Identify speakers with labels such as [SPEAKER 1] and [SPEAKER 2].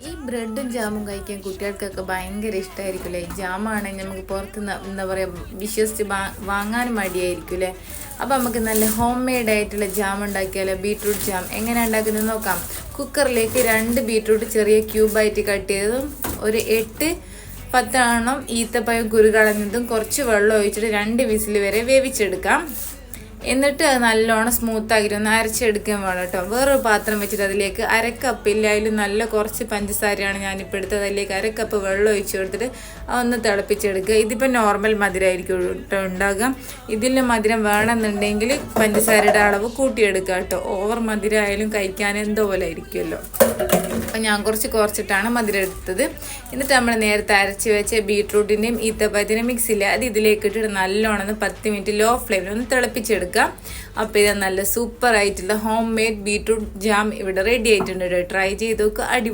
[SPEAKER 1] ഈ ബ്രെഡും ജാമും കഴിക്കാൻ കുട്ടികൾക്കൊക്കെ ഭയങ്കര ഇഷ്ടമായിരിക്കും അല്ലേ. ജാമാണെങ്കിൽ നമുക്ക് പുറത്തുനിന്ന് എന്താ പറയുക വിശ്വസിച്ച് വാങ്ങാനും മടിയായിരിക്കും അല്ലേ. അപ്പോൾ നമുക്ക് നല്ല ഹോം മെയ്ഡ് ആയിട്ടുള്ള ജാം ഉണ്ടാക്കിയാലോ. ബീട്രൂട്ട് ജാം എങ്ങനെ ഉണ്ടാക്കുന്നത് നോക്കാം. കുക്കറിലേക്ക് 2 ബീട്രൂട്ട് ചെറിയ ക്യൂബായിട്ട് കട്ട് ചെയ്തതും ഒരു 8-10 ഈത്തപ്പഴം കുരുകളഞ്ഞതും കുറച്ച് വെള്ളം ഒഴിച്ചിട്ട് 2 വിസിൽ വരെ വേവിച്ചെടുക്കാം. എന്നിട്ട് അത് നല്ലോണം സ്മൂത്താക്കിയിട്ട് ഒന്ന് അരച്ചെടുക്കാൻ വേണം കേട്ടോ. വേറൊരു പാത്രം വെച്ചിട്ട് അതിലേക്ക് 1/2 കപ്പ് ഇല്ല, അതിൽ നല്ല കുറച്ച് പഞ്ചസാരയാണ് ഞാനിപ്പോൾ എടുത്തത്. അതിലേക്ക് 1/2 കപ്പ് വെള്ളം ഒഴിച്ച് കൊടുത്തിട്ട് ഒന്ന് തിളപ്പിച്ചെടുക്കുക. ഇതിപ്പോൾ നോർമൽ മധുരമായിരിക്കും കേട്ടോ ഉണ്ടാകുക. ഇതിൽ മധുരം വേണമെന്നുണ്ടെങ്കിൽ പഞ്ചസാരയുടെ അളവ് കൂട്ടിയെടുക്കുക കേട്ടോ. ഓവർ മധുരം ആയാലും കഴിക്കാൻ എന്തോ പോലെ ആയിരിക്കുമല്ലോ. അപ്പം ഞാൻ കുറച്ചിട്ടാണ് മധുരം എടുത്തത്. എന്നിട്ട് നമ്മൾ നേരത്തെ അരച്ച് വെച്ച ബീട്രൂട്ടിൻ്റെയും ഈത്തപ്പഴത്തിൻ്റെയും മിക്സില്ല അത് ഇതിലേക്ക് ഇട്ടിട്ട് നല്ലോണം 10 മിനിറ്റ് ലോ ഫ്ലെയിമിൽ ഒന്ന് തിളപ്പിച്ചെടുക്കുക. അപ്പോൾ ഇത് നല്ല സൂപ്പർ ആയിട്ടുള്ള ഹോം മെയ്ഡ് ബീട്രൂട്ട് ജാം ഇവിടെ റെഡി ആയിട്ടുണ്ട്. ട്രൈ ചെയ്ത് നോക്കുക. അടിപൊളി.